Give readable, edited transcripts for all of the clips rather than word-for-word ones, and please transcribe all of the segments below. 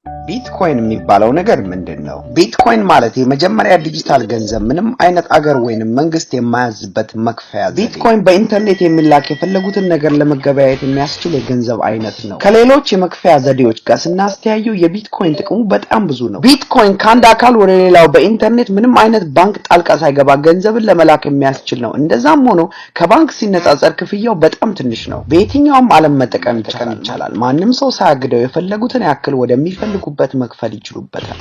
ቢትኮይን የሚባለው ነገር ምንድነው? ቢትኮይን ማለት የመጀመሪያ ዲጂታል ገንዘብ ምንም አይነት አገር ወይንም መንግስት የማያዝበት መክፈያ ዘዴ። ቢትኮይን በኢንተርኔት የሚላክ የፈለጉትን ነገር ለመገበያየት የሚያስችል የገንዘብ አይነት ነው። ከሌሎች የመክፈያ ዘዴዎች ጋር ስናስተያየው የቢትኮይን ጥቅሙ በጣም ብዙ ነው። ቢትኮይን ከአንድ አካል ወደ ሌላው በኢንተርኔት ምንም አይነት ባንክ ጣልቃ ሳይገባ ገንዘብን ለመላክ የሚያስችል ነው። እንደዛም ሆኖ ከባንክ ሲነጻጸር ክፍያው በጣም ትንሽ ነው። በየትኛውም ዓለም መጠቀም ይቻላል። ማንም ሰው ሳያግደው የፈለጉትን ያክል ወደሚፈልጉ መክፈል ይችሉበታል።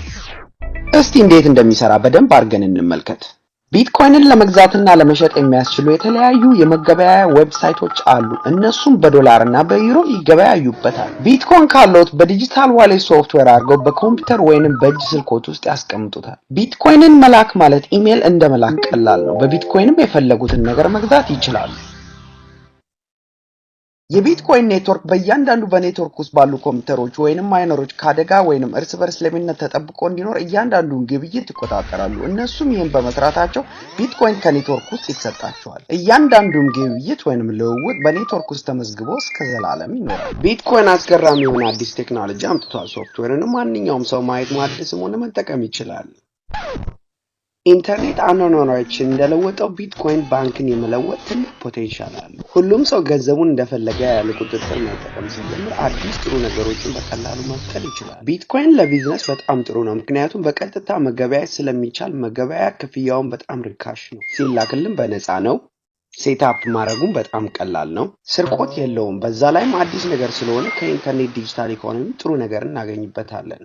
እስቲ እንዴት እንደሚሰራ በደንብ አድርገን እንመልከት። ቢትኮይንን ለመግዛትና ለመሸጥ የሚያስችሉ የተለያዩ የመገበያያ ዌብሳይቶች አሉ። እነሱም በዶላርና በዩሮ ይገበያዩበታል። ቢትኮይን ካለዎት በዲጂታል ዋሌት ሶፍትዌር አድርገው በኮምፒውተር ወይንም በእጅ ስልኮት ውስጥ ያስቀምጡታል። ቢትኮይንን መላክ ማለት ኢሜል እንደመላክ ቀላል ነው። በቢትኮይንም የፈለጉትን ነገር መግዛት ይችላሉ። የቢትኮይን ኔትወርክ በእያንዳንዱ በኔትወርክ ውስጥ ባሉ ኮምፒውተሮች ወይንም ማይነሮች ካደጋ ወይንም እርስ በርስ ለሚነት ተጠብቆ እንዲኖር እያንዳንዱን ግብይት ይቆጣጠራሉ። እነሱም ይህን በመስራታቸው ቢትኮይን ከኔትወርክ ውስጥ ይሰጣቸዋል። እያንዳንዱን ግብይት ወይንም ልውውጥ በኔትወርክ ውስጥ ተመዝግቦ እስከ ዘላለም ይኖራል። ቢትኮይን አስገራሚ የሆነ አዲስ ቴክኖሎጂ አምጥቷል። ሶፍትዌርን ማንኛውም ሰው ማየት ማድረስም ሆነ መጠቀም ይችላል። ኢንተርኔት አኗኗራችን እንደለወጠው ቢትኮይን ባንክን የመለወጥ ትልቅ ፖቴንሻል አለው። ሁሉም ሰው ገንዘቡን እንደፈለገ ያለ ቁጥጥር መጠቀም ሲጀምር አዲስ ጥሩ ነገሮችን በቀላሉ መፍጠር ይችላል። ቢትኮይን ለቢዝነስ በጣም ጥሩ ነው፣ ምክንያቱም በቀጥታ መገበያየት ስለሚቻል መገበያያ ክፍያውን በጣም ርካሽ ነው። ሲላክልን በነፃ ነው። ሴትአፕ ማድረጉም በጣም ቀላል ነው። ስርቆት የለውም። በዛ ላይም አዲስ ነገር ስለሆነ ከኢንተርኔት ዲጂታል ኢኮኖሚ ጥሩ ነገር እናገኝበታለን።